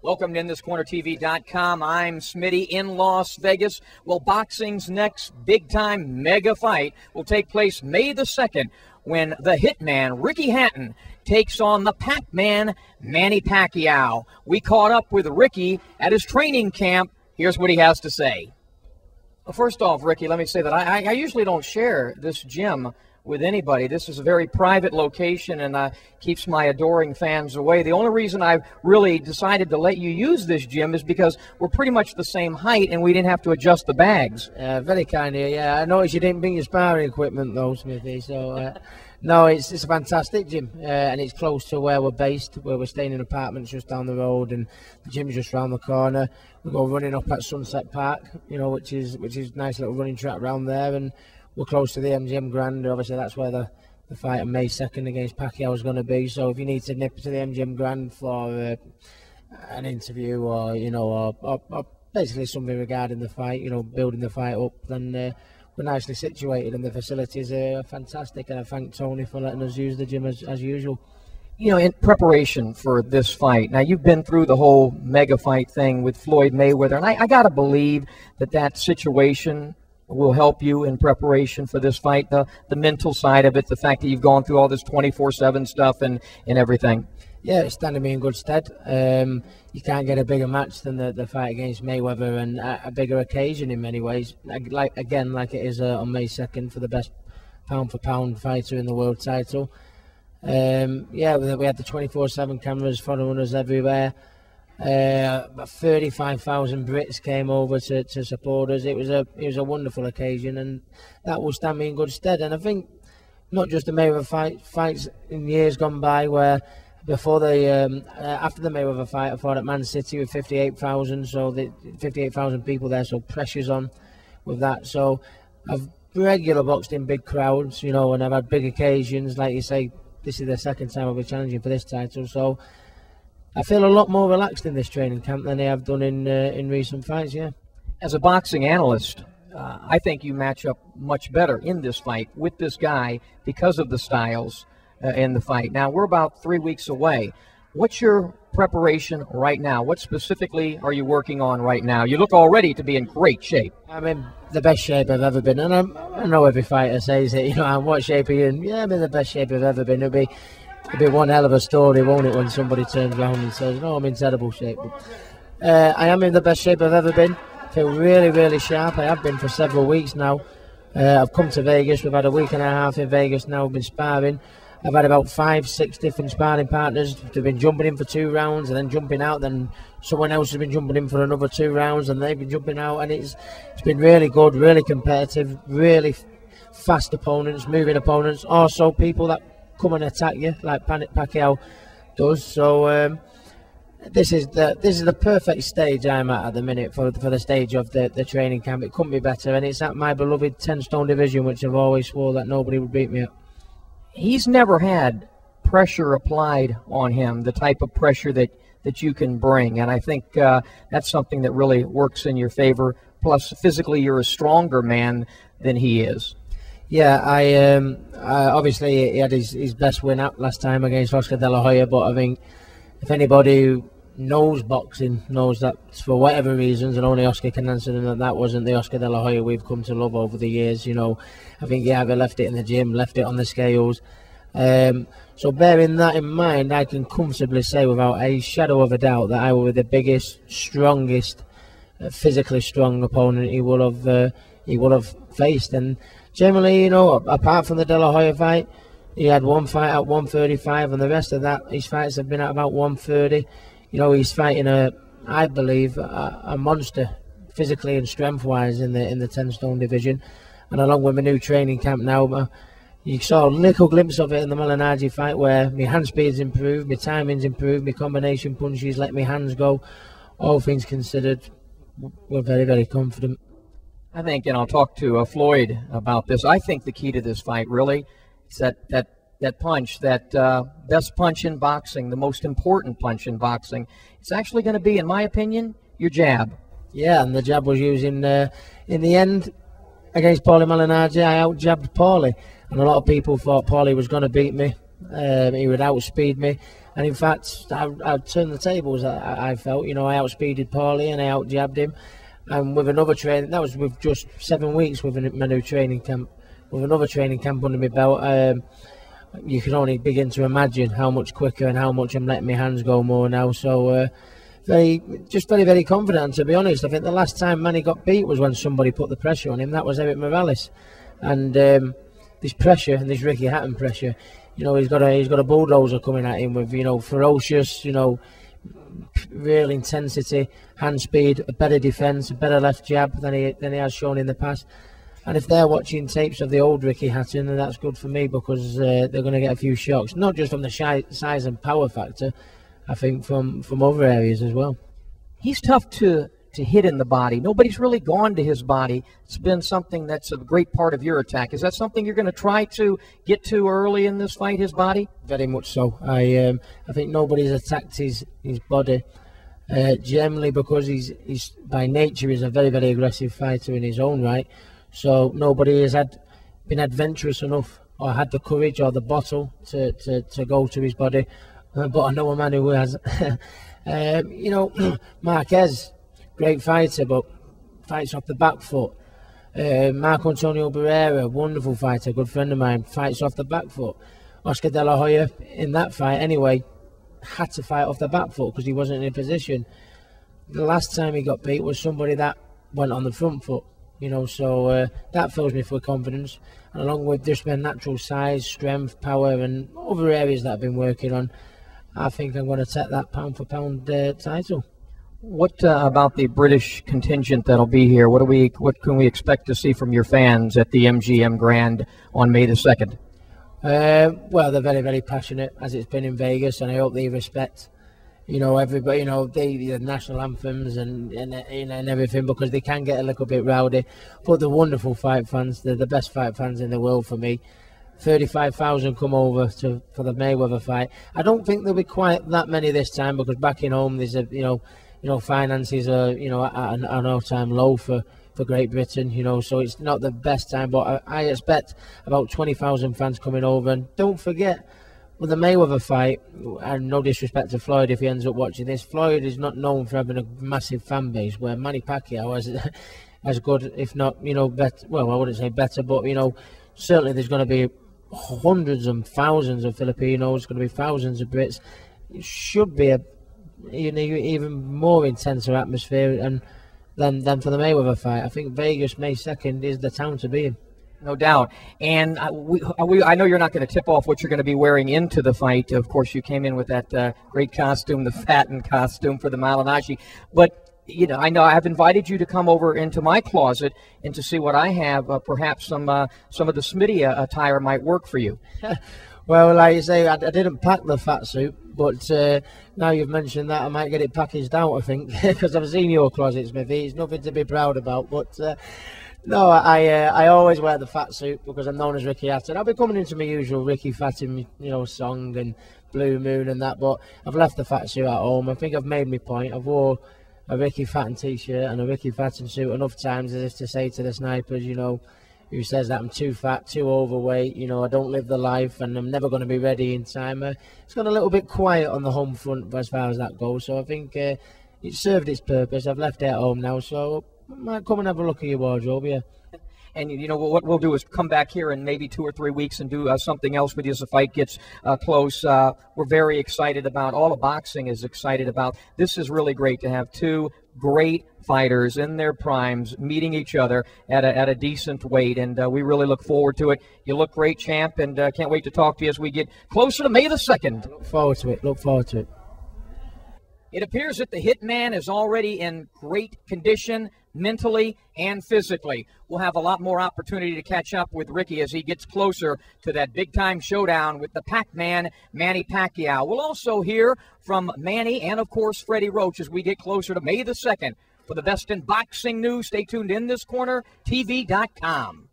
Welcome to InThisCornerTV.com. I'm Smitty in Las Vegas. Well, boxing's next big-time mega fight will take place May the 2nd when the Hitman, Ricky Hatton, takes on the Pac-Man, Manny Pacquiao. We caught up with Ricky at his training camp. Here's what he has to say. Well, first off, Ricky, let me say that I usually don't share this gym with anybody. This is a very private location and keeps my adoring fans away. The only reason I've really decided to let you use this gym is because we're pretty much the same height and we didn't have to adjust the bags. Very kind of you. Yeah, I noticed you didn't bring your sparring equipment though, Smithy. So no, it's a fantastic gym and it's close to where we're based, where we're staying in apartments just down the road, and the gym's just around the corner. We go running up at Sunset Park, you know, which is a nice little running track around there, and we're close to the MGM Grand. Obviously, that's where the fight on May 2nd against Pacquiao is going to be. So if you need to nip to the MGM Grand for an interview or, you know, or basically something regarding the fight, you know, building the fight up, then we're nicely situated and the facilities are fantastic. And I thank Tony for letting us use the gym as usual. You know, in preparation for this fight, now you've been through the whole mega fight thing with Floyd Mayweather, and I got to believe that situation will help you in preparation for this fight, the mental side of it, the fact that you've gone through all this 24/7 stuff and everything. Yeah, it's standing me in good stead. You can't get a bigger match than the fight against Mayweather, and a bigger occasion in many ways. Like it is on May 2nd for the best pound-for-pound fighter in the world title. Yeah, we had the 24/7 cameras following us everywhere. About 35,000 Brits came over to support us. It was a wonderful occasion, and that will stand me in good stead. And I think not just the Mayweather fights in years gone by, where before after the Mayweather fight, I fought at Man City with 58,000, so 58,000 people there, so pressure's on with that. So I've regular boxed in big crowds, you know, and I've had big occasions. Like you say, this is the second time I'll be challenging for this title, so I feel a lot more relaxed in this training camp than I have done in recent fights, yeah. As a boxing analyst, I think you match up much better in this fight with this guy because of the styles in the fight. Now, we're about 3 weeks away. What's your preparation right now? What specifically are you working on right now? You look already to be in great shape. I'm in the best shape I've ever been, and I know every fighter says it, you know, I'm what shape are you in? Yeah, I'm in the best shape I've ever been. It'll be one hell of a story, won't it, when somebody turns around and says, no, I'm in terrible shape. But, I am in the best shape I've ever been. I feel really, really sharp. I have been for several weeks now. I've come to Vegas. We've had a week and a half in Vegas now. We've been sparring. I've had about 5-6 different sparring partners. They've been jumping in for 2 rounds and then jumping out. Then someone else has been jumping in for another 2 rounds and they've been jumping out. And it's been really good, really competitive, really fast opponents, moving opponents. Also people that come and attack you like Pacquiao does. So this is the perfect stage I'm at the minute for the stage of the training camp. It couldn't be better, and it's at my beloved 10-stone division, which I've always swore that nobody would beat me at. He's never had pressure applied on him, the type of pressure that you can bring, and I think that's something that really works in your favor. Plus, physically, you're a stronger man than he is. Yeah, I obviously he had his best win out last time against Oscar De La Hoya, but I think if anybody who knows boxing knows that for whatever reasons, and only Oscar can answer them, that wasn't the Oscar De La Hoya we've come to love over the years. You know, I think he either left it in the gym, left it on the scales. So bearing that in mind, I can comfortably say without a shadow of a doubt that I was the biggest, strongest, physically strong opponent he would have faced. And generally, you know, apart from the De La Hoya fight, he had one fight at 135, and the rest of that, his fights have been at about 130. You know, he's fighting I believe, a monster physically and strength-wise in the 10-stone division. And along with my new training camp now, you saw a little glimpse of it in the Malignaggi fight, where my hand speed's improved, my timing's improved, my combination punches let my hands go. All things considered, we're very, very confident. I think, and I'll talk to Floyd about this, I think the key to this fight really is that punch, that best punch in boxing, the most important punch in boxing. It's actually going to be, in my opinion, your jab. Yeah, and the jab was used in the end against Paulie Malignaggi. I out-jabbed Paulie, and a lot of people thought Paulie was going to beat me. He would outspeed me, and in fact, I turned the tables. I felt, I outspeeded Paulie and I outjabbed him. And with another training, that was with just 7 weeks with my new training camp. With another training camp under my belt, you can only begin to imagine how much quicker and how much I'm letting my hands go more now. So very, very confident. And to be honest, I think the last time Manny got beat was when somebody put the pressure on him. That was Eric Morales. And this pressure, and this Ricky Hatton pressure, he's got a bulldozer coming at him with ferocious, real intensity, hand speed, a better defence, a better left jab than he has shown in the past. And if they're watching tapes of the old Ricky Hatton, then that's good for me, because they're going to get a few shocks, not just from the size and power factor, I think from other areas as well. He's tough to hit in the body. Nobody's really gone to his body. It's been something that's a great part of your attack. Is that something you're going to try to get to early in this fight, his body? Very much so. I think nobody's attacked his body generally, because he's by nature is a very, very aggressive fighter in his own right. So nobody has been adventurous enough or had the courage or the bottle to go to his body. But I know a man who has. Marquez, great fighter, but fights off the back foot. Marco Antonio Barrera, wonderful fighter, good friend of mine, fights off the back foot. Oscar De La Hoya, in that fight anyway, had to fight off the back foot because he wasn't in a position. The last time he got beat was somebody that went on the front foot, so that fills me with confidence. And along with just my natural size, strength, power, and other areas that I've been working on, I think I'm going to take that pound for pound title. What about the British contingent that'll be here? What can we expect to see from your fans at the MGM Grand on May the 2nd? Well, they're very, very passionate, as it's been in Vegas, and I hope they respect, everybody, the national anthems and everything, because they can get a little bit rowdy. But the wonderful fight fans, they're the best fight fans in the world for me. 35,000 come over for the Mayweather fight. I don't think there'll be quite that many this time, because back in home there's finances are at an all-time low for Great Britain, so it's not the best time. But I expect about 20,000 fans coming over. And don't forget, with the Mayweather fight, and no disrespect to Floyd if he ends up watching this, Floyd is not known for having a massive fan base, where Manny Pacquiao has as good, if not better. Well, I wouldn't say better, but certainly there's going to be hundreds and thousands of Filipinos, going to be thousands of Brits. It should be a even more intenser atmosphere than for the Mayweather fight. I think Vegas, May 2nd, is the town to be in. No doubt. And I know you're not going to tip off what you're going to be wearing into the fight. Of course, you came in with that great costume, the Hatton costume for the Malinashi. But I know I've invited you to come over into my closet and to see what I have. Perhaps some of the Smitty attire might work for you. Well, like you say, I didn't pack the fat suit, but now you've mentioned that, I might get it packaged out, I think, because I've seen your closet, Smithy. It's nothing to be proud about, but no, I always wear the fat suit because I'm known as Ricky Hatton. I'll be coming into my usual Ricky Hatton, song and Blue Moon and that, but I've left the fat suit at home. I think I've made my point. I've wore a Ricky Hatton t-shirt and a Ricky Hatton suit enough times as if to say to the snipers, who says that I'm too fat, too overweight, I don't live the life and I'm never going to be ready in time. It's gone a little bit quiet on the home front as far as that goes, so I think it served its purpose. I've left it at home now, so I might come and have a look at your wardrobe, yeah. And what we'll do is come back here in maybe 2 or 3 weeks and do something else with you as the fight gets close. We're very excited about, all of boxing is excited about. This is really great to have two great fighters in their primes meeting each other at a decent weight, and we really look forward to it. You look great, champ, and can't wait to talk to you as we get closer to May the 2nd. Look forward to it. Look forward to it. It appears that the Hitman is already in great condition, mentally and physically. We'll have a lot more opportunity to catch up with Ricky as he gets closer to that big-time showdown with the Pac-Man, Manny Pacquiao. We'll also hear from Manny and, of course, Freddie Roach as we get closer to May the 2nd. For the best in boxing news, stay tuned in this corner, TV.com.